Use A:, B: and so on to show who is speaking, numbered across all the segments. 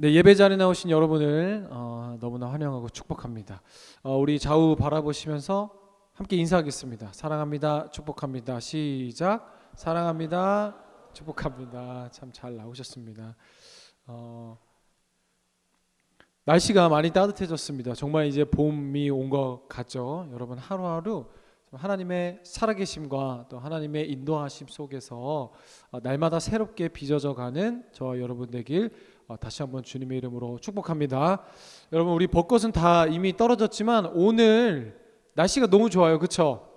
A: 네, 예배 자리에 나오신 여러분을 너무나 환영하고 축복합니다. 우리 좌우 바라보시면서 함께 인사하겠습니다. 사랑합니다. 축복합니다. 시작. 사랑합니다. 축복합니다. 참 잘 나오셨습니다. 날씨가 많이 따뜻해졌습니다. 정말 이제 봄이 온 것 같죠. 여러분 하루하루 하나님의 살아계심과 또 하나님의 인도하심 속에서 날마다 새롭게 빚어져 가는 저와 여러분 되길 다시 한번 주님의 이름으로 축복합니다. 여러분 우리 벚꽃은 다 이미 떨어졌지만 오늘 날씨가 너무 좋아요. 그렇죠?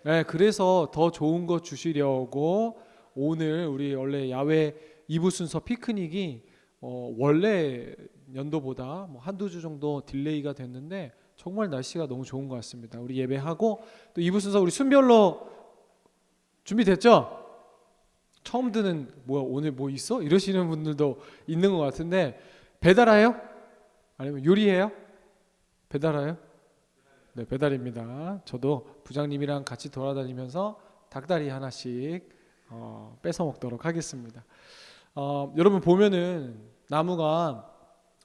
A: 네, 그래서 더 좋은 거 주시려고 오늘 우리 원래 야외 2부 순서 피크닉이 원래 연도보다 한두 주 정도 딜레이가 됐는데 정말 날씨가 너무 좋은 것 같습니다. 우리 예배하고 또 2부 순서 우리 순별로 준비됐죠? 처음 듣는 뭐야 오늘 뭐 있어? 이러시는 분들도 있는 것 같은데 배달해요? 아니면 요리해요? 배달해요? 네, 배달입니다. 저도 부장님이랑 같이 돌아다니면서 닭다리 하나씩 뺏어 먹도록 하겠습니다. 여러분 보면은 나무가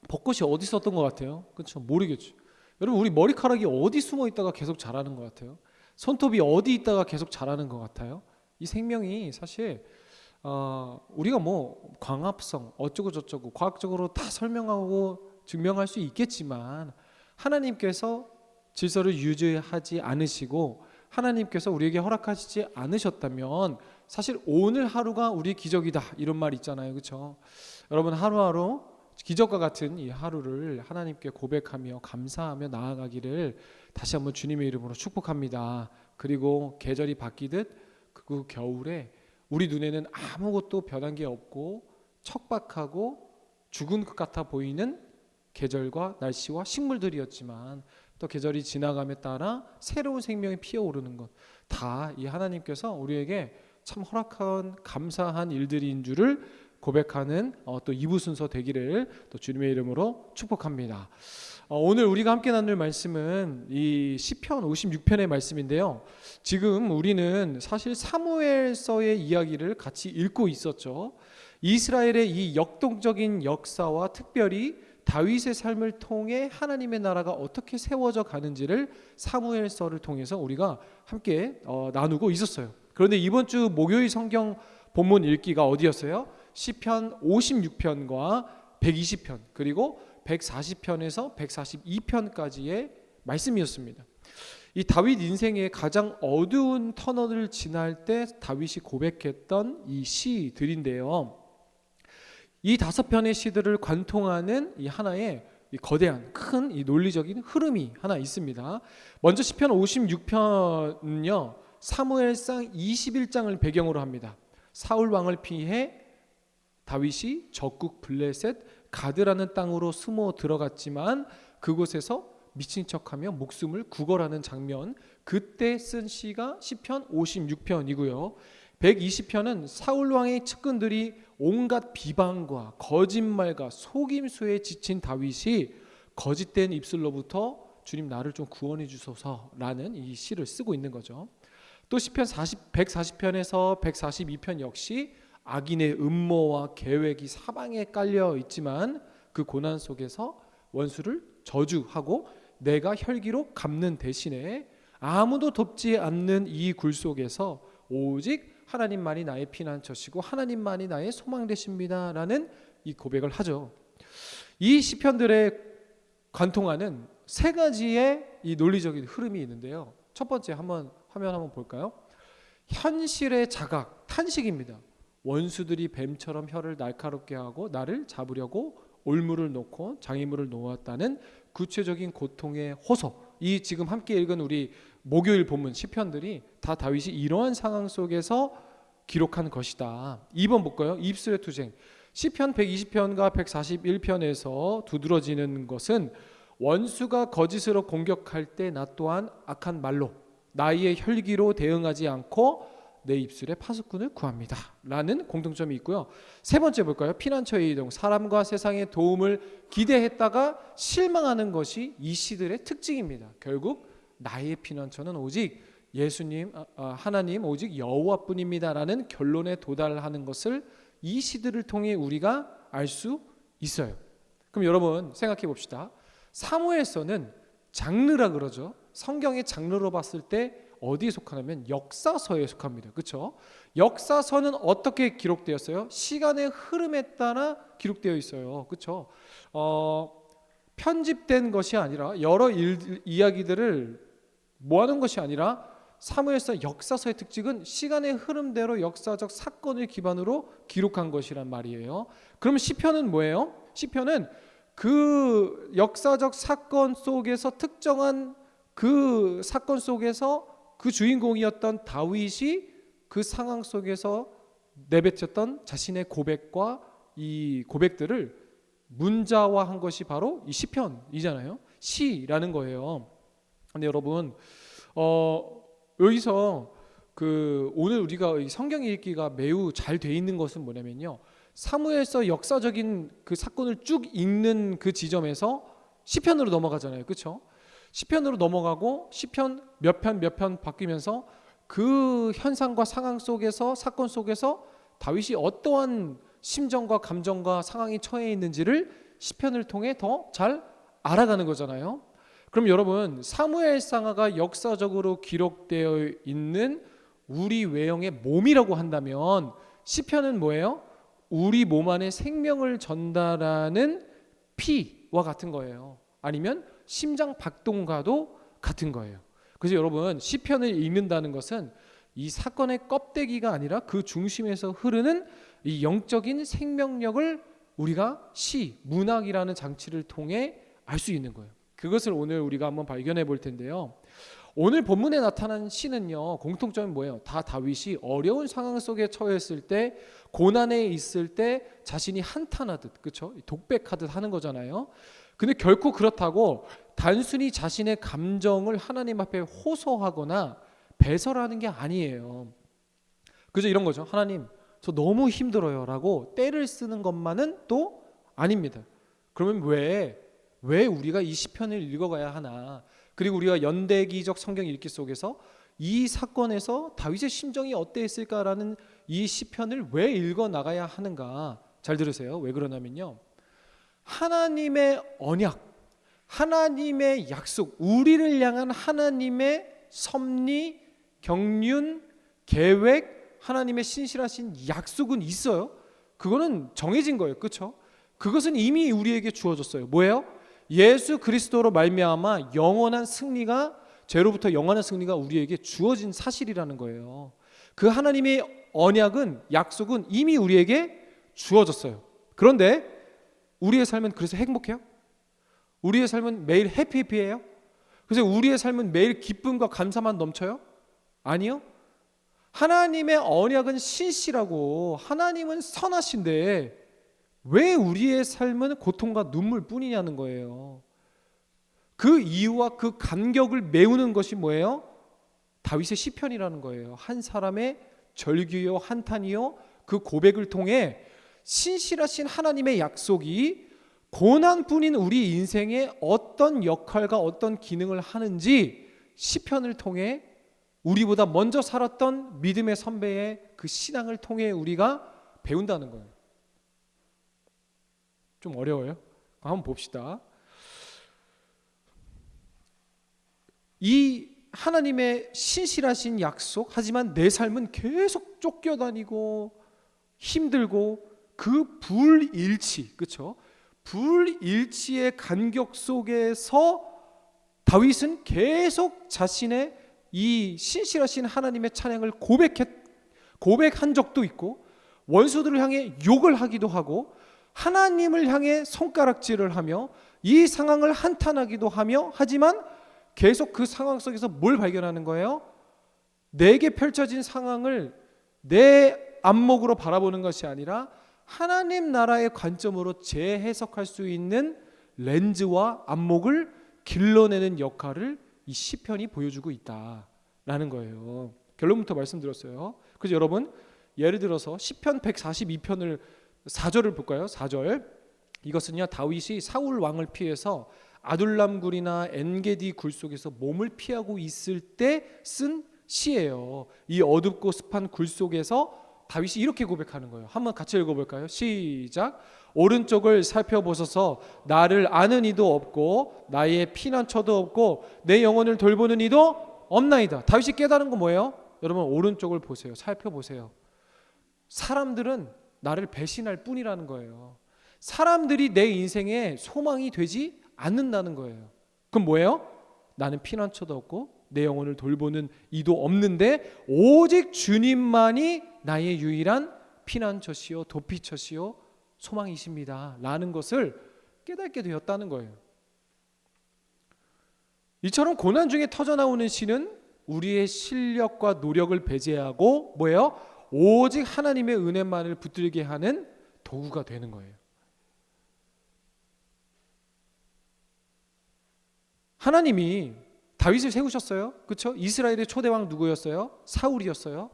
A: 벚꽃이 어디 있었던 것 같아요? 그렇죠? 모르겠죠. 여러분 우리 머리카락이 어디 숨어 있다가 계속 자라는 것 같아요? 손톱이 어디 있다가 계속 자라는 것 같아요? 이 생명이 사실 우리가 뭐 광합성 어쩌고 저쩌고 과학적으로 다 설명하고 증명할 수 있겠지만 하나님께서 질서를 유지하지 않으시고 하나님께서 우리에게 허락하시지 않으셨다면 사실 오늘 하루가 우리의 기적이다 이런 말 있잖아요. 그렇죠? 여러분 하루하루 기적과 같은 이 하루를 하나님께 고백하며 감사하며 나아가기를 다시 한번 주님의 이름으로 축복합니다. 그리고 계절이 바뀌듯 그 겨울에 우리 눈에는 아무것도 변한 게 없고 척박하고 죽은 것 같아 보이는 계절과 날씨와 식물들이었지만 또 계절이 지나감에 따라 새로운 생명이 피어오르는 것 다 이 하나님께서 우리에게 참 허락한 감사한 일들인 줄을 고백하는 또 2부 순서 되기를 또 주님의 이름으로 축복합니다. 오늘 우리가 함께 나눌 말씀은 이 시편 56편의 말씀인데요. 지금 우리는 사실 사무엘서의 이야기를 같이 읽고 있었죠. 이스라엘의 이 역동적인 역사와 특별히 다윗의 삶을 통해 하나님의 나라가 어떻게 세워져 가는지를 사무엘서를 통해서 우리가 함께 나누고 있었어요. 그런데 이번 주 목요일 성경 본문 읽기가 어디였어요? 시편 56편과 120편 그리고 140편에서 142편까지의 말씀이었습니다. 이 다윗 인생의 가장 어두운 터널을 지날 때 다윗이 고백했던 이 시들인데요. 이 5편의 시들을 관통하는 이 하나의 이 거대한 큰 이 논리적인 흐름이 하나 있습니다. 먼저 시편 56편은요. 사무엘상 21장을 배경으로 합니다. 사울 왕을 피해 다윗이 적국 블레셋 가드라는 땅으로 숨어 들어갔지만 그곳에서 미친 척하며 목숨을 구걸하는 장면, 그때 쓴 시가 시편 56편이고요. 120편은 사울 왕의 측근들이 온갖 비방과 거짓말과 속임수에 지친 다윗이 거짓된 입술로부터 주님 나를 좀 구원해 주소서라는 이 시를 쓰고 있는 거죠. 또 시편 140편에서 142편 역시 악인의 음모와 계획이 사방에 깔려 있지만 그 고난 속에서 원수를 저주하고 내가 혈기로 갚는 대신에 아무도 돕지 않는 이 굴 속에서 오직 하나님만이 나의 피난처시고 하나님만이 나의 소망 되십니다 라는 이 고백을 하죠. 이 시편들에 관통하는 세 가지의 이 논리적인 흐름이 있는데요. 첫 번째 화면 한번 볼까요? 현실의 자각, 탄식입니다. 원수들이 뱀처럼 혀를 날카롭게 하고 나를 잡으려고 올무를 놓고 장애물을 놓았다는 구체적인 고통의 호소. 이 지금 함께 읽은 우리 목요일 본문 시편들이 다 다윗이 이러한 상황 속에서 기록한 것이다. 2번 볼까요? 입술의 투쟁. 시편 120편과 141편에서 두드러지는 것은 원수가 거짓으로 공격할 때 나 또한 악한 말로 나의 혈기로 대응하지 않고 내 입술에 파수꾼을 구합니다 라는 공통점이 있고요. 세 번째 볼까요? 피난처의 이동. 사람과 세상의 도움을 기대했다가 실망하는 것이 이 시들의 특징입니다. 결국 나의 피난처는 오직 예수님, 하나님 오직 여호와뿐입니다 라는 결론에 도달하는 것을 이 시들을 통해 우리가 알 수 있어요. 그럼 여러분 생각해 봅시다. 사무엘서는 장르라 그러죠. 성경의 장르로 봤을 때 어디에 속하냐면 역사서에 속합니다. 그렇죠? 역사서는 어떻게 기록되었어요? 시간의 흐름에 따라 기록되어 있어요. 그렇죠? 편집된 것이 아니라 여러 이야기들을 모아놓은 것이 아니라 사무엘서 역사서의 특징은 시간의 흐름대로 역사적 사건을 기반으로 기록한 것이란 말이에요. 그럼 시편은 뭐예요? 시편은 그 역사적 사건 속에서 특정한 그 사건 속에서 그 주인공이었던 다윗이 그 상황 속에서 내뱉었던 자신의 고백과 이 고백들을 문자화한 것이 바로 이 시편이잖아요. 시라는 거예요. 근데 여러분 여기서 오늘 우리가 성경 읽기가 매우 잘 돼 있는 것은 뭐냐면요. 사무엘서 역사적인 그 사건을 쭉 읽는 그 지점에서 시편으로 넘어가잖아요. 그렇죠? 시편으로 넘어가고 시편 몇 편 바뀌면서 그 현상과 상황 속에서 사건 속에서 다윗이 어떠한 심정과 감정과 상황이 처해 있는지를 시편을 통해 더 잘 알아가는 거잖아요. 그럼 여러분 사무엘상하가 역사적으로 기록되어 있는 우리 외형의 몸이라고 한다면 시편은 뭐예요? 우리 몸 안에 생명을 전달하는 피와 같은 거예요. 아니면 심장 박동과도 같은 거예요. 그래서 여러분 시편을 읽는다는 것은 이 사건의 껍데기가 아니라 그 중심에서 흐르는 이 영적인 생명력을 우리가 문학이라는 장치를 통해 알 수 있는 거예요. 그것을 오늘 우리가 한번 발견해 볼 텐데요. 오늘 본문에 나타난 시는요, 공통점이 뭐예요? 다 다윗이 어려운 상황 속에 처했을 때, 고난에 있을 때 자신이 한탄하듯, 그렇죠? 독백하듯 하는 거잖아요. 근데 결코 그렇다고 단순히 자신의 감정을 하나님 앞에 호소하거나 배설하는 게 아니에요. 그죠? 이런 거죠. 하나님, 저 너무 힘들어요 라고 떼를 쓰는 것만은 또 아닙니다. 그러면 왜 우리가 이 시편을 읽어가야 하나? 그리고 우리가 연대기적 성경 읽기 속에서 이 사건에서 다윗의 심정이 어땠을까라는 이 시편을 왜 읽어 나가야 하는가? 잘 들으세요. 왜 그러냐면요, 하나님의 언약, 하나님의 약속, 우리를 향한 하나님의 섭리, 경륜, 계획, 하나님의 신실하신 약속은 있어요. 그거는 정해진 거예요. 그렇죠? 그것은 이미 우리에게 주어졌어요. 뭐예요? 예수 그리스도로 말미암아 영원한 승리가, 죄로부터 영원한 승리가 우리에게 주어진 사실이라는 거예요. 그 하나님의 언약은, 약속은 이미 우리에게 주어졌어요. 그런데 우리의 삶은 그래서 행복해요? 우리의 삶은 매일 해피해요? 그래서 우리의 삶은 매일 기쁨과 감사만 넘쳐요? 아니요. 하나님의 언약은 신실하고 하나님은 선하신데 왜 우리의 삶은 고통과 눈물뿐이냐는 거예요. 그 이유와 그 간격을 메우는 것이 뭐예요? 다윗의 시편이라는 거예요. 한 사람의 절규요 한탄이요 그 고백을 통해 신실하신 하나님의 약속이 고난뿐인 우리 인생에 어떤 역할과 어떤 기능을 하는지 시편을 통해, 우리보다 먼저 살았던 믿음의 선배의 그 신앙을 통해 우리가 배운다는 거예요. 좀 어려워요? 한번 봅시다. 이 하나님의 신실하신 약속, 하지만 내 삶은 계속 쫓겨다니고 힘들고 그 불일치, 그렇죠? 불일치의 간격 속에서 다윗은 계속 자신의 이 신실하신 하나님의 찬양을 고백한 적도 있고, 원수들을 향해 욕을 하기도 하고, 하나님을 향해 손가락질을 하며 이 상황을 한탄하기도 하며, 하지만 계속 그 상황 속에서 뭘 발견하는 거예요? 내게 펼쳐진 상황을 내 안목으로 바라보는 것이 아니라 하나님 나라의 관점으로 재해석할 수 있는 렌즈와 안목을 길러내는 역할을 이 시편이 보여주고 있다라는 거예요. 결론부터 말씀드렸어요. 그래서 여러분, 예를 들어서 시편 142편을 4절을 볼까요? 4절. 이것은요, 다윗이 사울 왕을 피해서 아둘람 굴이나 엔게디 굴 속에서 몸을 피하고 있을 때 쓴 시예요. 이 어둡고 습한 굴 속에서 다윗이 이렇게 고백하는 거예요. 한번 같이 읽어볼까요? 시작. 오른쪽을 살펴보소서. 나를 아는 이도 없고 나의 피난처도 없고 내 영혼을 돌보는 이도 없나이다. 다윗이 깨달은 건 뭐예요? 여러분 오른쪽을 보세요. 살펴보세요. 사람들은 나를 배신할 뿐이라는 거예요. 사람들이 내 인생에 소망이 되지 않는다는 거예요. 그럼 뭐예요? 나는 피난처도 없고 내 영혼을 돌보는 이도 없는데 오직 주님만이 나의 유일한 피난처시요 도피처시요 소망이십니다 라는 것을 깨닫게 되었다는 거예요. 이처럼 고난 중에 터져나오는 시는 우리의 실력과 노력을 배제하고 뭐예요? 오직 하나님의 은혜만을 붙들게 하는 도구가 되는 거예요. 하나님이 다윗을 세우셨어요. 그렇죠? 이스라엘의 초대왕 누구였어요? 사울이었어요.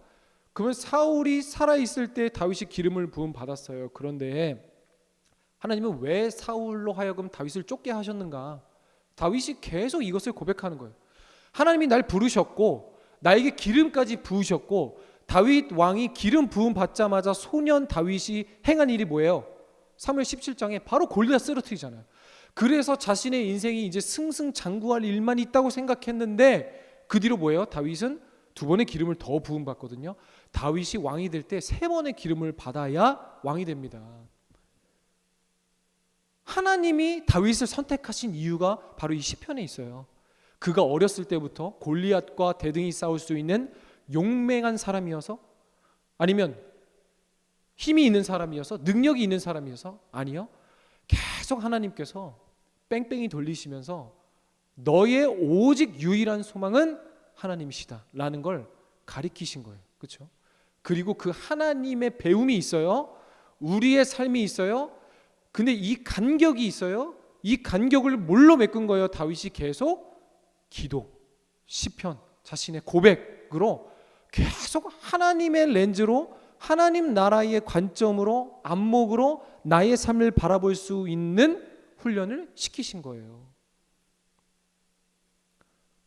A: 그러면 사울이 살아있을 때 다윗이 기름을 부음 받았어요. 그런데 하나님은 왜 사울로 하여금 다윗을 쫓게 하셨는가? 다윗이 계속 이것을 고백하는 거예요. 하나님이 날 부르셨고 나에게 기름까지 부으셨고 다윗 왕이 기름 부음 받자마자 소년 다윗이 행한 일이 뭐예요? 사무엘 17장에 바로 골리앗 쓰러뜨리잖아요. 그래서 자신의 인생이 이제 승승장구할 일만 있다고 생각했는데 그 뒤로 뭐예요? 다윗은 2번의 기름을 더 부음 받거든요. 다윗이 왕이 될 때 3번의 기름을 받아야 왕이 됩니다. 하나님이 다윗을 선택하신 이유가 바로 이 시편에 있어요. 그가 어렸을 때부터 골리앗과 대등히 싸울 수 있는 용맹한 사람이어서, 아니면 힘이 있는 사람이어서, 능력이 있는 사람이어서, 아니요, 계속 하나님께서 뺑뺑이 돌리시면서 너의 오직 유일한 소망은 하나님이시다 라는 걸 가리키신 거예요. 그렇죠? 그리고 그 하나님의 배움이 있어요. 우리의 삶이 있어요. 근데 이 간격이 있어요. 이 간격을 뭘로 메꾼 거예요? 다윗이 계속 기도, 시편, 자신의 고백으로 계속 하나님의 렌즈로, 하나님 나라의 관점으로, 안목으로 나의 삶을 바라볼 수 있는 훈련을 시키신 거예요.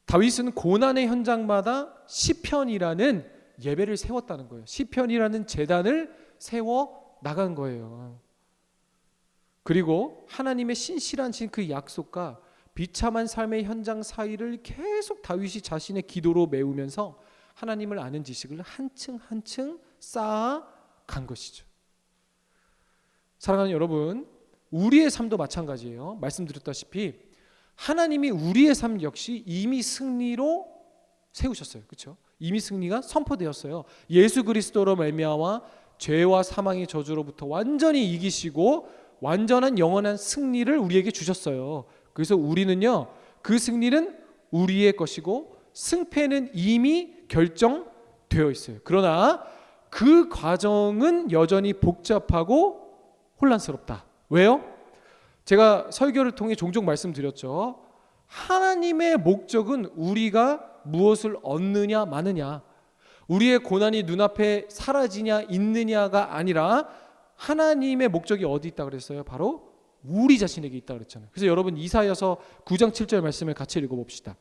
A: 다윗은 고난의 현장마다 시편이라는 예배를 세웠다는 거예요. 시편이라는 제단을 세워 나간 거예요. 그리고 하나님의 신실하신 그 약속과 비참한 삶의 현장 사이를 계속 다윗이 자신의 기도로 메우면서 하나님을 아는 지식을 한층 한층 쌓아간 것이죠. 사랑하는 여러분, 우리의 삶도 마찬가지예요. 말씀드렸다시피 하나님이 우리의 삶 역시 이미 승리로 세우셨어요. 그렇죠? 이미 승리가 선포되었어요. 예수 그리스도로 말미암아 죄와 사망의 저주로부터 완전히 이기시고 완전한 영원한 승리를 우리에게 주셨어요. 그래서 우리는요, 그 승리는 우리의 것이고 승패는 이미 결정되어 있어요. 그러나 그 과정은 여전히 복잡하고 혼란스럽다. 왜요? 제가 설교를 통해 종종 말씀드렸죠. 하나님의 목적은 우리가 무엇을 얻느냐 마느냐, 우리의 고난이 눈앞에 사라지냐 있느냐가 아니라 하나님의 목적이 어디 있다 그랬어요? 바로 우리 자신에게 있다 그랬잖아요. 그래서 여러분 이사야서 9장 7절 말씀을 같이 읽어봅시다.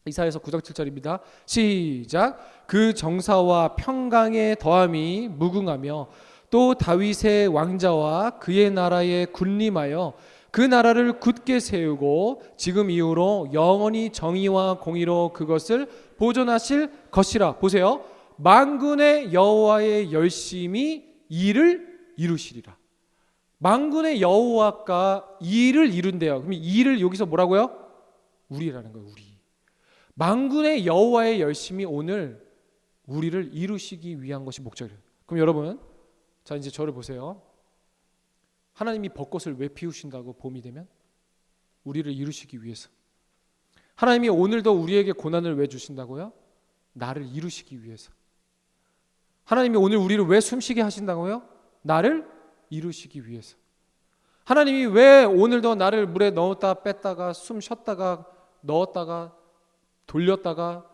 A: 이사야서 9장 7절입니다. 시작. 그 정사와 평강의 더함이 무궁하며 또 다윗의 왕자와 그의 나라에 군림하여 그 나라를 굳게 세우고 지금 이후로 영원히 정의와 공의로 그것을 보존하실 것이라. 보세요. 만군의 여호와의 열심히 일을 이루시리라. 만군의 여호와가 일을 이룬대요. 그럼 일을 여기서 뭐라고요? 우리라는 거예요. 우리. 만군의 여호와의 열심히 오늘 우리를 이루시기 위한 것이 목적이에요. 그럼 여러분, 자 이제 저를 보세요. 하나님이 벚꽃을 왜 피우신다고? 봄이 되면 우리를 이루시기 위해서. 하나님이 오늘도 우리에게 고난을 왜 주신다고요? 나를 이루시기 위해서. 하나님이 오늘 우리를 왜 숨쉬게 하신다고요? 나를 이루시기 위해서. 하나님이 왜 오늘도 나를 물에 넣었다 뺐다가 숨 쉬었다가 넣었다가 돌렸다가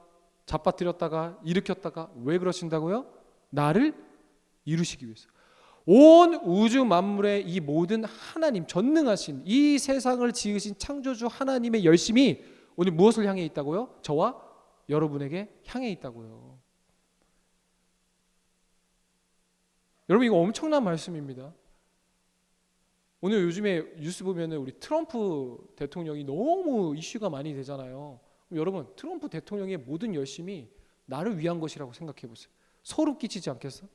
A: 잡아뜨렸다가 일으켰다가 왜 그러신다고요? 나를 이루시기 위해서. 온 우주 만물의 이 모든 하나님, 전능하신 이 세상을 지으신 창조주 하나님의 열심이 오늘 무엇을 향해 있다고요? 저와 여러분에게 향해 있다고요. 여러분 이거 엄청난 말씀입니다. 오늘 요즘에 뉴스 보면은 우리 트럼프 대통령이 너무 이슈가 많이 되잖아요. 여러분, 트럼프 대통령의 모든 열심이 나를 위한 것이라고 생각해 보세요. 소름 끼치지 않겠어?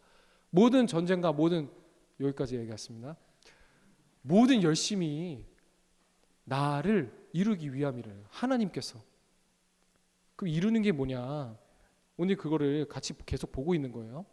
A: 모든 전쟁과 모든, 여기까지 얘기했습니다. 모든 열심이 나를 이루기 위함이래요. 하나님께서. 그럼 이루는 게 뭐냐? 오늘 그거를 같이 계속 보고 있는 거예요.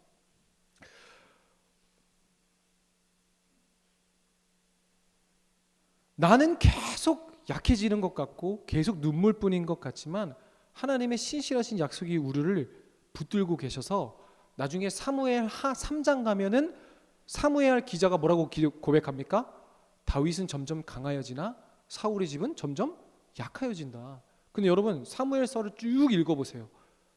A: 나는 계속 약해지는 것 같고 계속 눈물뿐인 것 같지만 하나님의 신실하신 약속이 우리를 붙들고 계셔서 나중에 사무엘 하 3장 가면은 사무엘 기자가 뭐라고 고백합니까? 다윗은 점점 강하여지나 사울의 집은 점점 약하여진다. 근데 여러분, 사무엘서를 쭉 읽어보세요.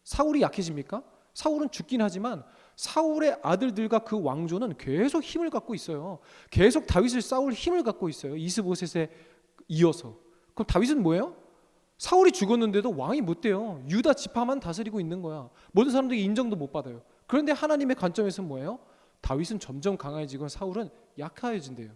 A: 사울이 약해집니까? 사울은 죽긴 하지만 사울의 아들들과 그 왕조는 계속 힘을 갖고 있어요. 계속 다윗을 싸울 힘을 갖고 있어요. 이스보셋에 이어서. 그럼 다윗은 뭐예요? 사울이 죽었는데도 왕이 못 돼요. 유다 지파만 다스리고 있는 거야. 모든 사람들이 인정도 못 받아요. 그런데 하나님의 관점에서는 뭐예요? 다윗은 점점 강해지고 사울은 약해진대요.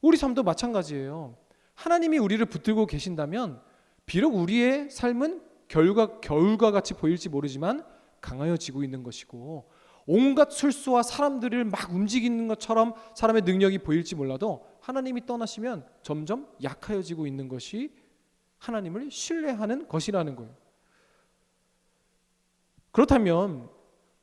A: 우리 삶도 마찬가지예요. 하나님이 우리를 붙들고 계신다면 비록 우리의 삶은 겨울과 같이 보일지 모르지만 강하여지고 있는 것이고, 온갖 술수와 사람들을 막 움직이는 것처럼 사람의 능력이 보일지 몰라도 하나님이 떠나시면 점점 약하여지고 있는 것이 하나님을 신뢰하는 것이라는 거예요. 그렇다면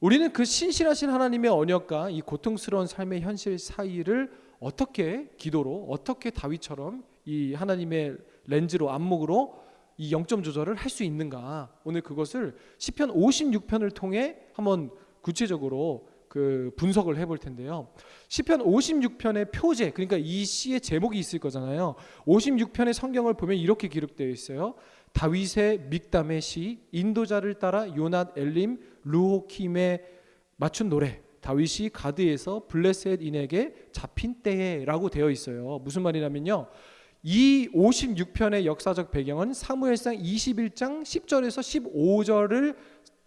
A: 우리는 그 신실하신 하나님의 언약과 이 고통스러운 삶의 현실 사이를 어떻게 기도로, 어떻게 다윗처럼 이 하나님의 렌즈로, 안목으로 이 영점 조절을 할 수 있는가? 오늘 그것을 시편 56편을 통해 한번 구체적으로 그 분석을 해볼 텐데요. 시편 56편의 표제, 그러니까 이 시의 제목이 있을 거잖아요. 56편의 성경을 보면 이렇게 기록되어 있어요. 다윗의 믹담의 시, 인도자를 따라 요낫 엘림 루호킴에 맞춘 노래, 다윗이 가드에서 블레셋인에게 잡힌 때에라고 되어 있어요. 무슨 말이냐면요, 이 56편의 역사적 배경은 사무엘상 21장 10절에서 15절을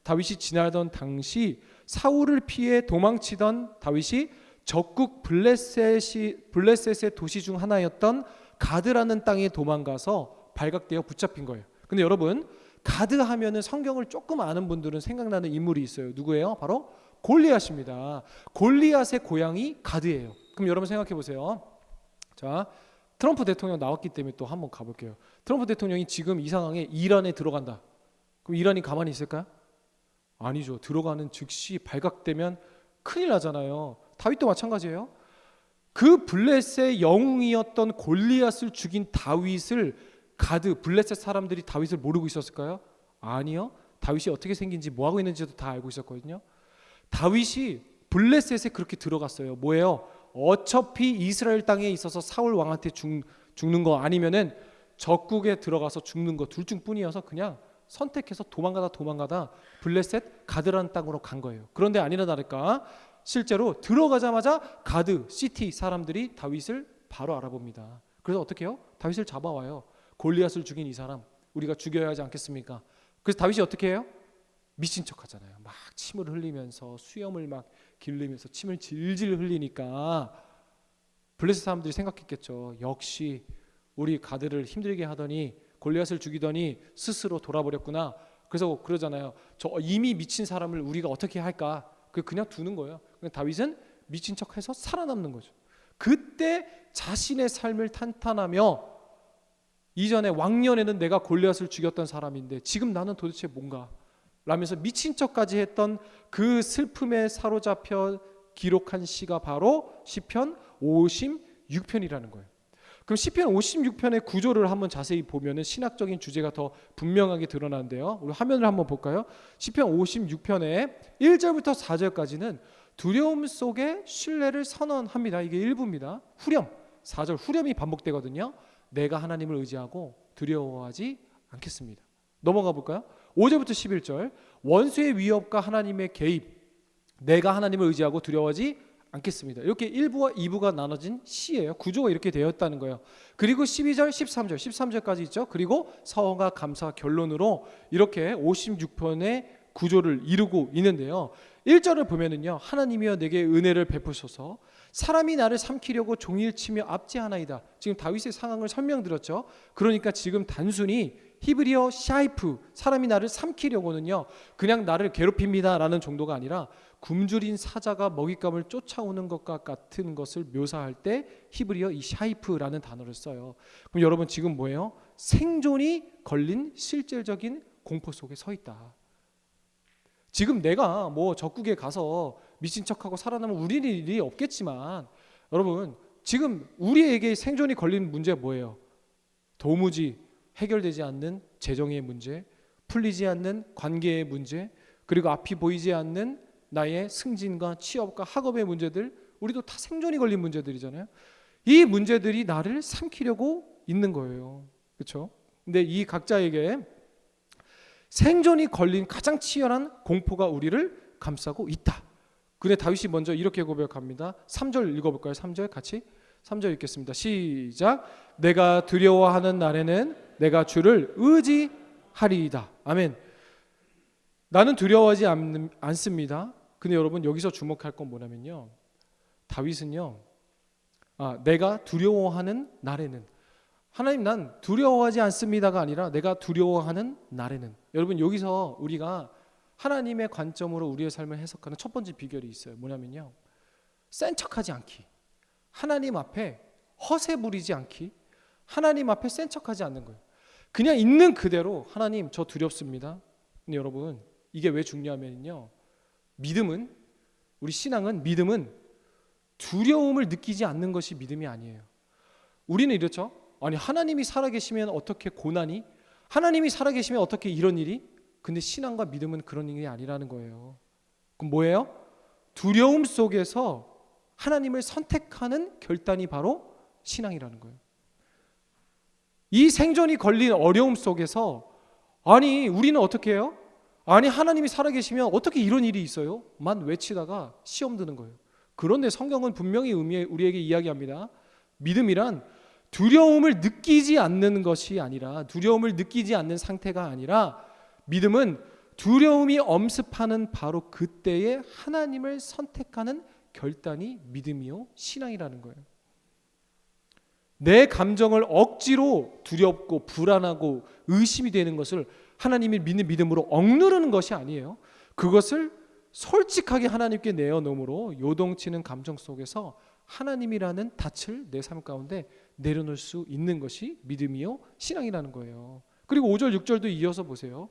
A: 다윗이 지나던 당시 사울을 피해 도망치던 다윗이 적국 블레셋의 도시 중 하나였던 가드라는 땅에 도망가서 발각되어 붙잡힌 거예요. 근데 여러분, 가드 하면은 성경을 조금 아는 분들은 생각나는 인물이 있어요. 누구예요? 바로 골리앗입니다. 골리앗의 고향이 가드예요. 그럼 여러분 생각해 보세요. 자, 트럼프 대통령 나왔기 때문에 또 한번 가볼게요. 트럼프 대통령이 지금 이 상황에 이란에 들어간다. 그럼 이란이 가만히 있을까요? 아니죠. 들어가는 즉시 발각되면 큰일 나잖아요. 다윗도 마찬가지예요. 그 블레셋의 영웅이었던 골리앗을 죽인 다윗을 가드, 블레셋 사람들이 다윗을 모르고 있었을까요? 아니요. 다윗이 어떻게 생긴지 뭐하고 있는지도 다 알고 있었거든요. 다윗이 블레셋에 그렇게 들어갔어요. 뭐예요? 어차피 이스라엘 땅에 있어서 사울 왕한테 죽는 거 아니면은 적국에 들어가서 죽는 거 둘 중 뿐이어서 그냥 선택해서 도망가다 블레셋 가드라는 땅으로 간 거예요. 그런데 아니나 다를까 실제로 들어가자마자 가드 시티 사람들이 다윗을 바로 알아봅니다. 그래서 어떻게 해요? 다윗을 잡아와요. 골리앗을 죽인 이 사람 우리가 죽여야 하지 않겠습니까? 그래서 다윗이 어떻게 해요? 미친 척 하잖아요. 막 침을 흘리면서 수염을 막 기르면서 침을 질질 흘리니까 블레셋 사람들이 생각했겠죠. 역시 우리 가드를 힘들게 하더니 골리앗을 죽이더니 스스로 돌아버렸구나. 그래서 그러잖아요. 저 이미 미친 사람을 우리가 어떻게 할까? 그냥 두는 거예요. 다윗은 미친 척해서 살아남는 거죠. 그때 자신의 삶을 탄탄하며 이전에 왕년에는 내가 골리앗을 죽였던 사람인데 지금 나는 도대체 뭔가 라면서 미친 척까지 했던 그 슬픔에 사로잡혀 기록한 시가 바로 시편 56편이라는 거예요. 그럼 시편 56편의 구조를 한번 자세히 보면은 신학적인 주제가 더 분명하게 드러나는데요. 우리 화면을 한번 볼까요? 시편 56편의 1절부터 4절까지는 두려움 속에 신뢰를 선언합니다. 이게 일부입니다. 후렴, 4절 후렴이 반복되거든요. 내가 하나님을 의지하고 두려워하지 않겠습니다. 넘어가 볼까요? 5절부터 11절 원수의 위협과 하나님의 개입, 내가 하나님을 의지하고 두려워하지 않겠습니다. 이렇게 1부와 2부가 나눠진 시예요. 구조가 이렇게 되었다는 거예요. 그리고 12절, 13절까지 있죠. 그리고 서원과 감사 결론으로 이렇게 56편의 구조를 이루고 있는데요. 1절을 보면은요, 하나님이여 내게 은혜를 베푸소서, 사람이 나를 삼키려고 종일 치며 압제하나이다. 지금 다윗의 상황을 설명드렸죠. 그러니까 지금 단순히 히브리어 샤이프, 사람이 나를 삼키려고는요 그냥 나를 괴롭힙니다라는 정도가 아니라 굶주린 사자가 먹잇감을 쫓아오는 것과 같은 것을 묘사할 때 히브리어 이 샤이프라는 단어를 써요. 그럼 여러분 지금 뭐예요? 생존이 걸린 실질적인 공포 속에 서 있다. 지금 내가 뭐 적국에 가서 미친 척하고 살아나면 우리는 일이 없겠지만 여러분 지금 우리에게 생존이 걸린 문제 뭐예요? 도무지 해결되지 않는 재정의 문제, 풀리지 않는 관계의 문제, 그리고 앞이 보이지 않는 나의 승진과 취업과 학업의 문제들, 우리도 다 생존이 걸린 문제들이잖아요. 이 문제들이 나를 삼키려고 있는 거예요. 그렇죠? 근데 이 각자에게 생존이 걸린 가장 치열한 공포가 우리를 감싸고 있다. 근데 다윗이 먼저 이렇게 고백합니다. 3절 읽어볼까요? 3절 같이 3절 읽겠습니다. 시작. 내가 두려워하는 날에는 내가 주를 의지하리이다. 아멘. 나는 두려워하지 않습니다. 근데 여러분 여기서 주목할 건 뭐냐면요, 다윗은요 내가 두려워하는 날에는, 하나님 난 두려워하지 않습니다가 아니라 내가 두려워하는 날에는. 여러분 여기서 우리가 하나님의 관점으로 우리의 삶을 해석하는 첫 번째 비결이 있어요. 뭐냐면요, 센 척하지 않기, 하나님 앞에 허세 부리지 않기, 하나님 앞에 센 척하지 않는 거예요. 그냥 있는 그대로 하나님 저 두렵습니다. 근데 여러분 이게 왜 중요하면요, 믿음은, 우리 신앙은, 믿음은 두려움을 느끼지 않는 것이 믿음이 아니에요. 우리는 이렇죠. 아니 하나님이 살아계시면 어떻게 고난이, 하나님이 살아계시면 어떻게 이런 일이. 근데 신앙과 믿음은 그런 일이 아니라는 거예요. 그럼 뭐예요? 두려움 속에서 하나님을 선택하는 결단이 바로 신앙이라는 거예요. 이 생존이 걸린 어려움 속에서 아니 우리는 어떻게 해요? 아니 하나님이 살아계시면 어떻게 이런 일이 있어요? 만 외치다가 시험 드는 거예요. 그런데 성경은 분명히 우리에게 이야기합니다. 믿음이란 두려움을 느끼지 않는 것이 아니라, 두려움을 느끼지 않는 상태가 아니라, 믿음은 두려움이 엄습하는 바로 그때에 하나님을 선택하는 결단이 믿음이요 신앙이라는 거예요. 내 감정을 억지로 두렵고 불안하고 의심이 되는 것을 하나님이 믿는 믿음으로 억누르는 것이 아니에요. 그것을 솔직하게 하나님께 내어놓음으로 요동치는 감정 속에서 하나님이라는 닻을 내 삶 가운데 내려놓을 수 있는 것이 믿음이요 신앙이라는 거예요. 그리고 5절 6절도 이어서 보세요.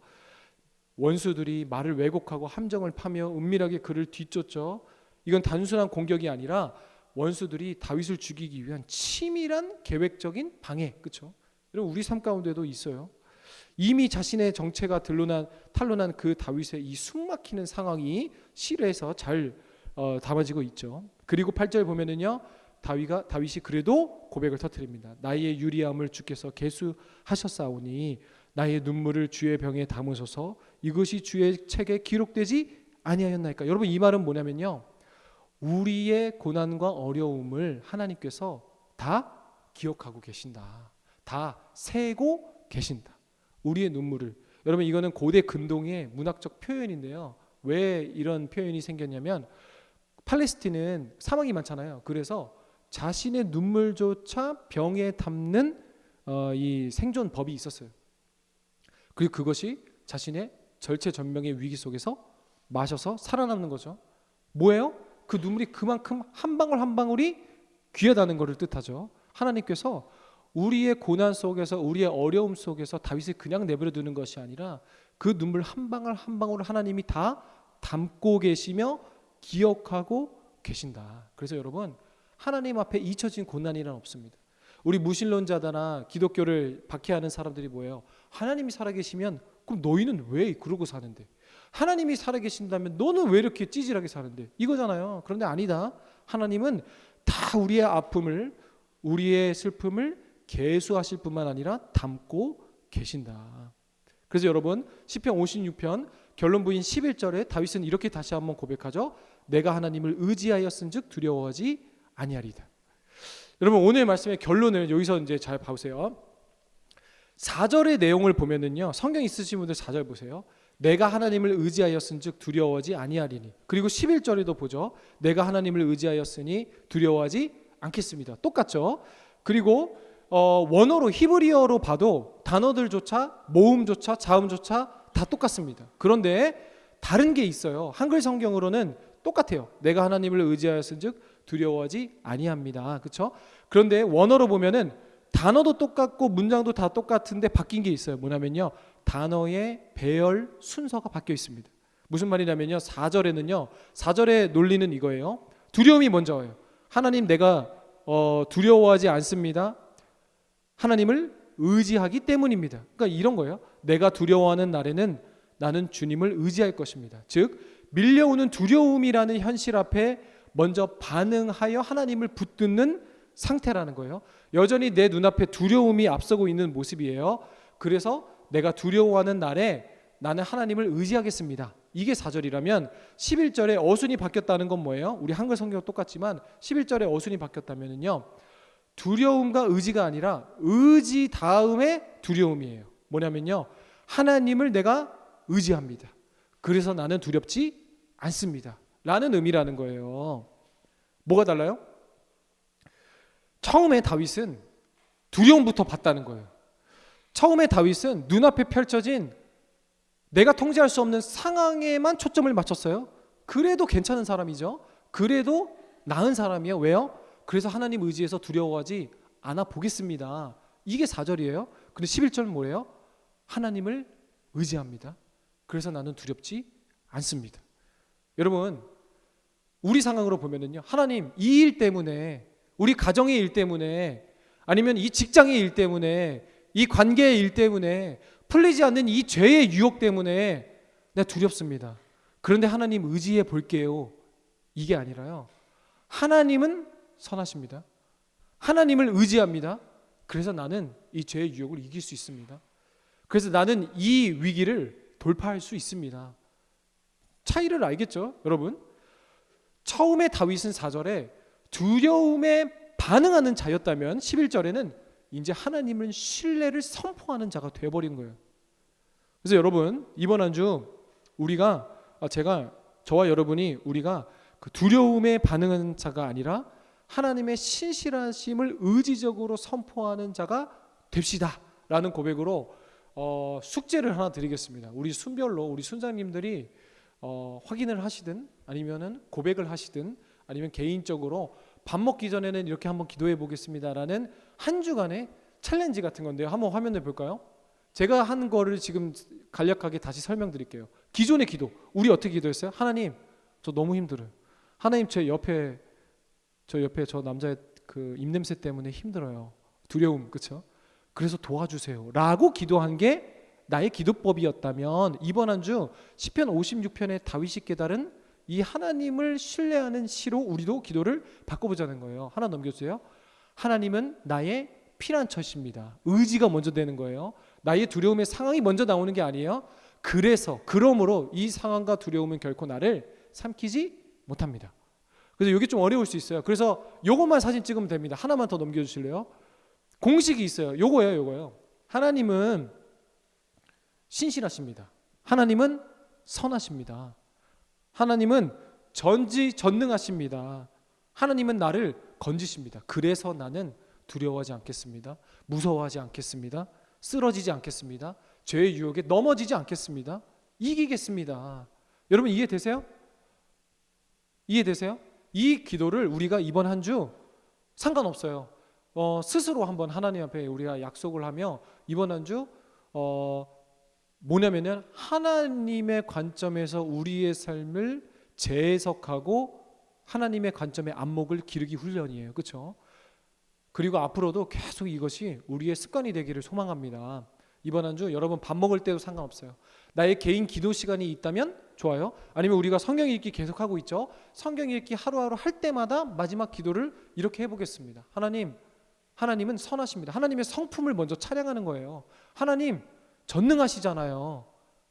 A: 원수들이 말을 왜곡하고 함정을 파며 은밀하게 그를 뒤쫓죠. 이건 단순한 공격이 아니라 원수들이 다윗을 죽이기 위한 치밀한 계획적인 방해, 그렇죠? 여러분 우리 삶 가운데도 있어요. 이미 자신의 정체가 탄로난 그 다윗의 이 숨막히는 상황이 시에서 잘 담아지고 있죠. 그리고 8절 보면은요, 다윗이 그래도 고백을 터뜨립니다. 나의 유리함을 주께서 계수하셨사오니 나의 눈물을 주의 병에 담으소서. 이것이 주의 책에 기록되지 아니하였나이까. 여러분 이 말은 뭐냐면요, 우리의 고난과 어려움을 하나님께서 다 기억하고 계신다. 다 세고 계신다. 우리의 눈물을. 여러분 이거는 고대 근동의 문학적 표현인데요. 왜 이런 표현이 생겼냐면 팔레스틴은 사막이 많잖아요. 그래서 자신의 눈물조차 병에 담는 이 생존법이 있었어요. 그리고 그것이 자신의 절체절명의 위기 속에서 마셔서 살아남는 거죠. 뭐예요? 그 눈물이 그만큼 한 방울 한 방울이 귀하다는 것을 뜻하죠. 하나님께서 우리의 고난 속에서, 우리의 어려움 속에서 다윗을 그냥 내버려 두는 것이 아니라 그 눈물 한 방울 한 방울을 하나님이 다 담고 계시며 기억하고 계신다. 그래서 여러분 하나님 앞에 잊혀진 고난이란 없습니다. 우리 무신론자다나 기독교를 박해하는 사람들이 뭐예요? 하나님이 살아계시면 그럼 너희는 왜 그러고 사는데? 하나님이 살아계신다면 너는 왜 이렇게 찌질하게 사는데? 이거잖아요. 그런데 아니다. 하나님은 다 우리의 아픔을, 우리의 슬픔을 계수하실 뿐만 아니라 담고 계신다. 그래서 여러분 시편 56편 결론부인 11절에 다윗은 이렇게 다시 한번 고백하죠. 내가 하나님을 의지하였은즉 두려워하지 아니하리다. 여러분 오늘 말씀의 결론을 여기서 이제 잘 보세요. 4절의 내용을 보면은요, 성경 있으신 분들 4절 보세요. 내가 하나님을 의지하였은즉 두려워하지 아니하리니. 그리고 11절에도 보죠. 내가 하나님을 의지하였으니 두려워하지 않겠습니다. 똑같죠. 그리고 원어로 히브리어로 봐도 단어들조차 모음조차 자음조차 다 똑같습니다. 그런데 다른 게 있어요. 한글 성경으로는 똑같아요. 내가 하나님을 의지하였은즉 두려워하지 아니합니다. 그렇죠? 그런데 원어로 보면은 단어도 똑같고 문장도 다 똑같은데 바뀐 게 있어요. 뭐냐면요, 단어의 배열 순서가 바뀌어 있습니다. 무슨 말이냐면요, 4절에는요, 4절의 논리는 이거예요. 두려움이 먼저예요. 하나님, 내가 두려워하지 않습니다. 하나님을 의지하기 때문입니다. 그러니까 이런 거예요. 내가 두려워하는 날에는 나는 주님을 의지할 것입니다. 즉 밀려오는 두려움이라는 현실 앞에 먼저 반응하여 하나님을 붙드는 상태라는 거예요. 여전히 내 눈앞에 두려움이 앞서고 있는 모습이에요. 그래서 내가 두려워하는 날에 나는 하나님을 의지하겠습니다. 이게 4절이라면 11절에 어순이 바뀌었다는 건 뭐예요? 우리 한글 성경 똑같지만 11절에 어순이 바뀌었다면요, 두려움과 의지가 아니라 의지 다음에 두려움이에요. 뭐냐면요, 하나님을 내가 의지합니다. 그래서 나는 두렵지 않습니다. 라는 의미라는 거예요. 뭐가 달라요? 처음에 다윗은 두려움부터 봤다는 거예요. 처음에 다윗은 눈앞에 펼쳐진 내가 통제할 수 없는 상황에만 초점을 맞췄어요. 그래도 괜찮은 사람이죠. 그래도 나은 사람이에요. 왜요? 그래서 하나님 의지해서 두려워하지 않아 보겠습니다. 이게 4절이에요. 근데 11절은 뭐예요? 하나님을 의지합니다. 그래서 나는 두렵지 않습니다. 여러분, 우리 상황으로 보면은요, 하나님, 이 일 때문에, 우리 가정의 일 때문에, 아니면 이 직장의 일 때문에, 이 관계의 일 때문에, 풀리지 않는 이 죄의 유혹 때문에 내가 두렵습니다. 그런데 하나님 의지해 볼게요. 이게 아니라요, 하나님은 선하십니다. 하나님을 의지합니다. 그래서 나는 이 죄의 유혹을 이길 수 있습니다. 그래서 나는 이 위기를 돌파할 수 있습니다. 차이를 알겠죠, 여러분? 처음에 다윗은 4절에 두려움에 반응하는 자였다면 11절에는 이제 하나님을 신뢰를 선포하는 자가 되어버린 거예요. 그래서 여러분, 이번 한 주 우리가 저와 여러분이 우리가 그 두려움에 반응하는 자가 아니라 하나님의 신실하심을 의지적으로 선포하는 자가 됩시다 라는 고백으로 숙제를 하나 드리겠습니다. 우리 순별로 우리 순장님들이 확인을 하시든 아니면은 고백을 하시든 아니면 개인적으로 밥 먹기 전에는 이렇게 한번 기도해 보겠습니다라는 한 주간의 챌린지 같은 건데요. 한번 화면을 볼까요? 제가 한 거를 지금 간략하게 다시 설명드릴게요. 기존의 기도, 우리 어떻게 기도했어요? 하나님, 저 너무 힘들어요. 하나님, 저 옆에 저 남자의 그 입냄새 때문에 힘들어요. 두려움, 그렇죠? 그래서 도와주세요 라고 기도한 게 나의 기도법이었다면, 이번 한 주 시편 56편의 다윗이 깨달은 이 하나님을 신뢰하는 시로 우리도 기도를 바꿔보자는 거예요. 하나 넘겨주세요. 하나님은 나의 피난처십니다. 의지가 먼저 되는 거예요. 나의 두려움의 상황이 먼저 나오는 게 아니에요. 그러므로 이 상황과 두려움은 결코 나를 삼키지 못합니다. 그래서 이게 좀 어려울 수 있어요. 그래서 요것만 사진 찍으면 됩니다. 하나만 더 넘겨주실래요? 공식이 있어요. 요거예요. 하나님은 신실하십니다. 하나님은 선하십니다. 하나님은 전지전능하십니다. 하나님은 나를 건지십니다. 그래서 나는 두려워하지 않겠습니다. 무서워하지 않겠습니다. 쓰러지지 않겠습니다. 죄의 유혹에 넘어지지 않겠습니다. 이기겠습니다. 여러분 이해되세요? 이해되세요? 이 기도를 우리가 이번 한 주 상관없어요. 스스로 한번 하나님 앞에 우리가 약속을 하며 이번 한 주 뭐냐면은 하나님의 관점에서 우리의 삶을 재해석하고 하나님의 관점의 안목을 기르기 훈련이에요. 그렇죠? 그리고 앞으로도 계속 이것이 우리의 습관이 되기를 소망합니다. 이번 한 주 여러분 밥 먹을 때도 상관없어요. 나의 개인 기도 시간이 있다면 좋아요. 아니면 우리가 성경 읽기 계속하고 있죠. 성경 읽기 하루하루 할 때마다 마지막 기도를 이렇게 해보겠습니다. 하나님은 선하십니다. 하나님의 성품을 먼저 찬양하는 거예요. 하나님 전능하시잖아요.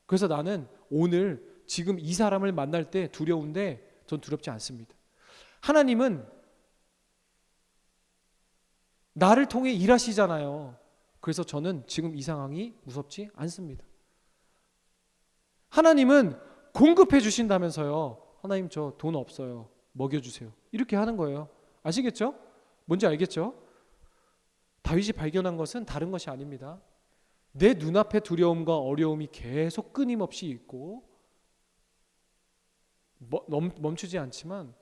A: 그래서 나는 오늘 지금 이 사람을 만날 때 두려운데 전 두렵지 않습니다. 하나님은 나를 통해 일하시잖아요. 그래서 저는 지금 이 상황이 무섭지 않습니다. 하나님은 공급해 주신다면서요. 하나님 저 돈 없어요. 먹여주세요. 이렇게 하는 거예요. 아시겠죠? 뭔지 알겠죠? 다윗이 발견한 것은 다른 것이 아닙니다. 내 눈앞에 두려움과 어려움이 계속 끊임없이 있고 멈추지 않지만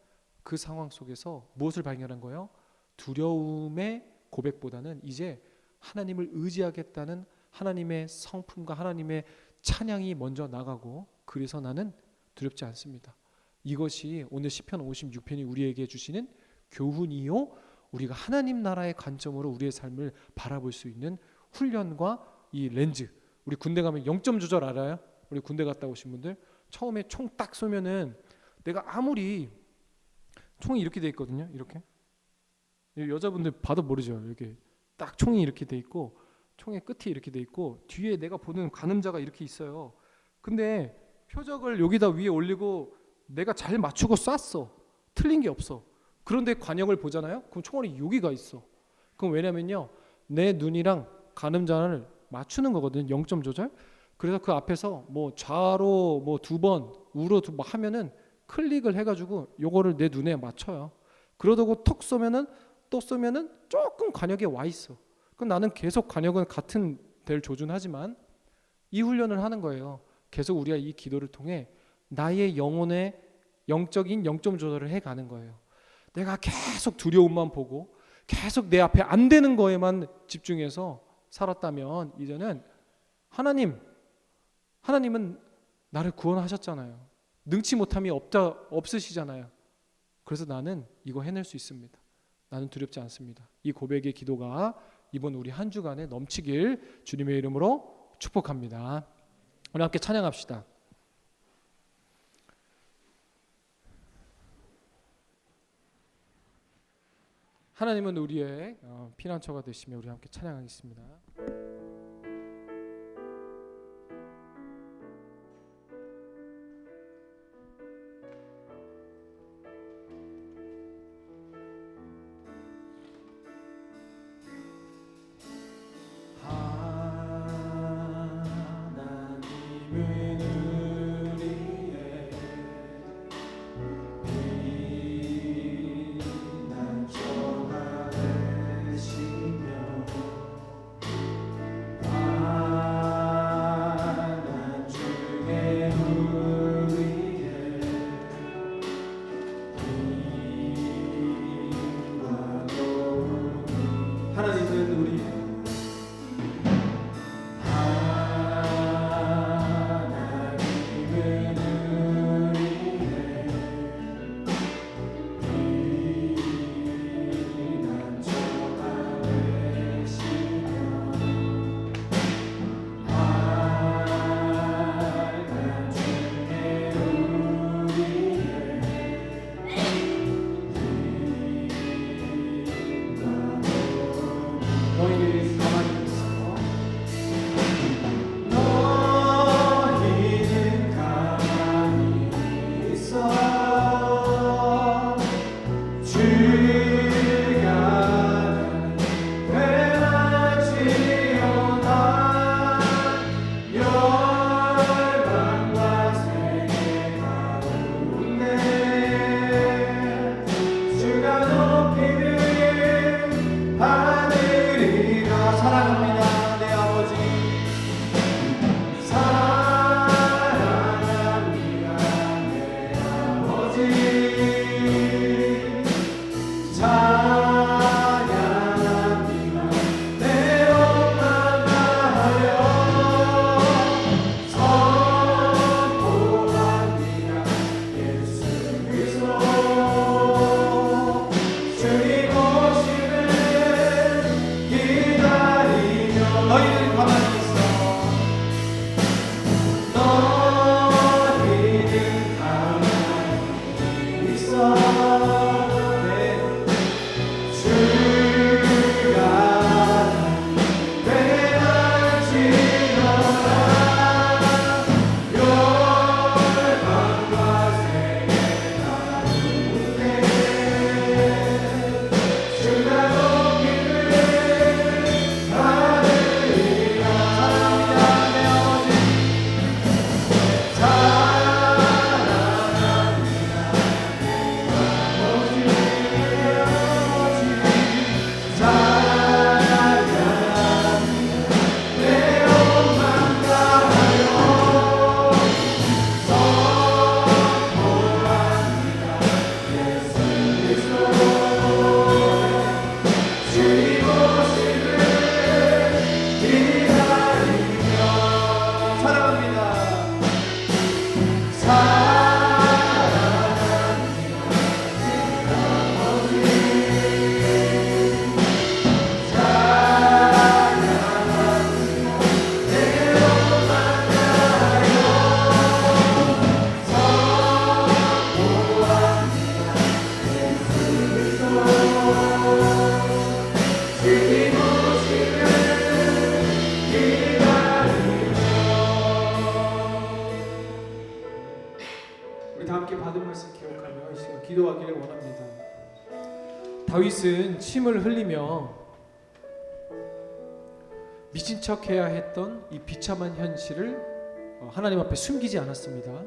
A: 그 상황 속에서 무엇을 발견한 거예요? 두려움의 고백보다는 이제 하나님을 의지하겠다는 하나님의 성품과 하나님의 찬양이 먼저 나가고, 그래서 나는 두렵지 않습니다. 이것이 오늘 시편 56편이 우리에게 주시는 교훈이요, 우리가 하나님 나라의 관점으로 우리의 삶을 바라볼 수 있는 훈련과 이 렌즈. 우리 군대 가면 0점 조절 알아요? 우리 군대 갔다 오신 분들 처음에 총 딱 쏘면은 내가 아무리 총이 이렇게 돼 있거든요. 이렇게 여자분들 봐도 모르죠. 이렇게 딱 총이 이렇게 돼 있고 총의 끝이 이렇게 돼 있고 뒤에 내가 보는 가늠자가 이렇게 있어요. 근데 표적을 여기다 위에 올리고 내가 잘 맞추고 쐈어. 틀린 게 없어. 그런데 관역을 보잖아요. 그럼 총알이 여기가 있어. 그럼 왜냐면요, 내 눈이랑 가늠자를 맞추는 거거든요. 0점 조절. 그래서 그 앞에서 뭐 좌로 뭐 2번, 우로 뭐 하면은 클릭을 해가지고 요거를 내 눈에 맞춰요. 그러다고 톡 쏘면은 또 쏘면은 조금 관역에 와 있어. 그럼 나는 계속 관역은 같은 데를 조준하지만 이 훈련을 하는 거예요. 계속 우리가 이 기도를 통해 나의 영혼의 영적인 0점 조절을 해가는 거예요. 내가 계속 두려움만 보고 계속 내 앞에 안 되는 거에만 집중해서 살았다면 이제는 하나님은 나를 구원하셨잖아요. 능치 못함이 없으시잖아요. 그래서 나는 이거 해낼 수 있습니다. 나는 두렵지 않습니다. 이 고백의 기도가 이번 우리 한 주간에 넘치길 주님의 이름으로 축복합니다. 우리 함께 찬양합시다. 하나님은 우리의 피난처가 되시며 우리 함께 찬양하겠습니다. 기도하기를 원합니다. 다윗은 침을 흘리며 미친 척해야 했던 이 비참한 현실을 하나님 앞에 숨기지 않았습니다.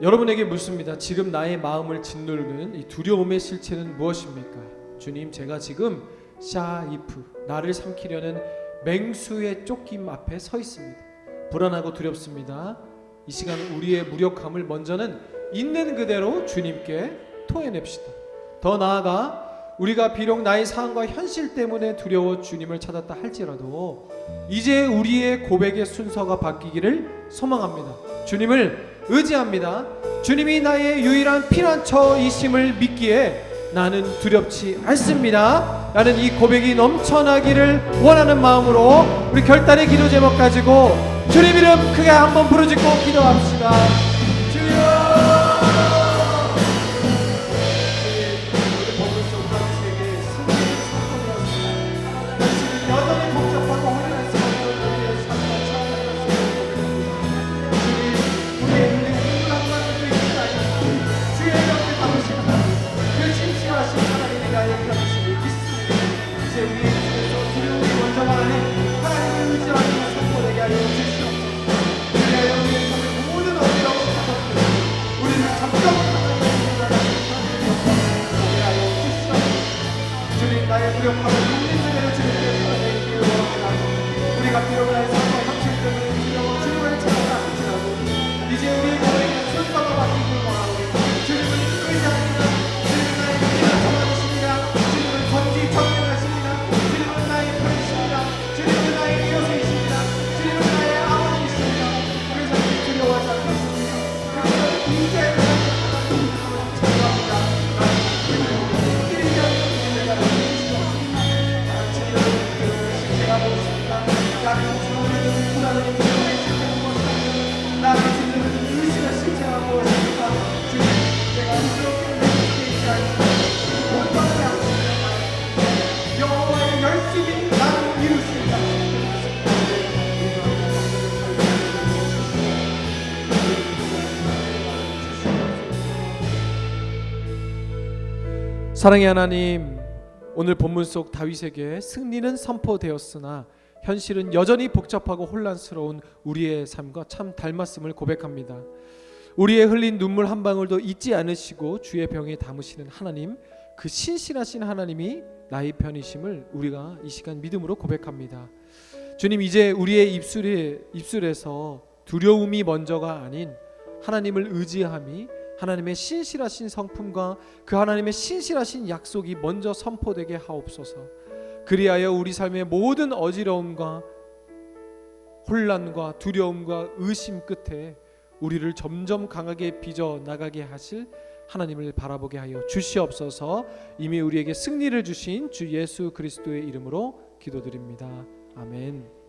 A: 여러분에게 묻습니다. 지금 나의 마음을 짓누르는 이 두려움의 실체는 무엇입니까? 주님, 제가 지금 샤이프, 나를 삼키려는 맹수의 쫓김 앞에 서 있습니다. 불안하고 두렵습니다. 이 시간 우리의 무력함을 먼저는 있는 그대로 주님께 토해냅시다. 더 나아가 우리가 비록 나의 상황과 현실 때문에 두려워 주님을 찾았다 할지라도 이제 우리의 고백의 순서가 바뀌기를 소망합니다. 주님을 의지합니다. 주님이 나의 유일한 피난처이심을 믿기에 나는 두렵지 않습니다 라는 이 고백이 넘쳐나기를 원하는 마음으로 우리 결단의 기도 제목 가지고 주님 이름 크게 한번 부르짖고 기도합시다. 주여! 우리가 비록 나의 삶과 현실 때문에 두려워 주님을 찾아가 할지라도 이제 우리의 고백의 순서가 바뀌길 원하오니 주님을 의지합니다. 주님은 나의 피난처이십니다. 주님은 전지 전능하십니다. 주님은 나의 편이십니다. 주님은 나의 이웃이십니다. 주님은 나의 아버지이십니다. 그래서 두려워하지 않겠습니다. 그래서 이제 찾아갑니다. 사랑의 하나님, 오늘 본문 속 다윗에게 승리는 선포되었으나 현실은 여전히 복잡하고 혼란스러운 우리의 삶과 참 닮았음을 고백합니다. 우리의 흘린 눈물 한 방울도 잊지 않으시고 주의 병에 담으시는 하나님, 그 신실하신 하나님이 나의 편이심을 우리가 이 시간 믿음으로 고백합니다. 주님, 이제 우리의 입술에서 두려움이 먼저가 아닌 하나님을 의지함이 하나님의 신실하신 성품과 그 하나님의 신실하신 약속이 먼저 선포되게 하옵소서. 그리하여 우리 삶의 모든 어지러움과 혼란과 두려움과 의심 끝에 우리를 점점 강하게 빚어 나가게 하실 하나님을 바라보게 하여 주시옵소서. 이미 우리에게 승리를 주신 주 예수 그리스도의 이름으로 기도드립니다. 아멘.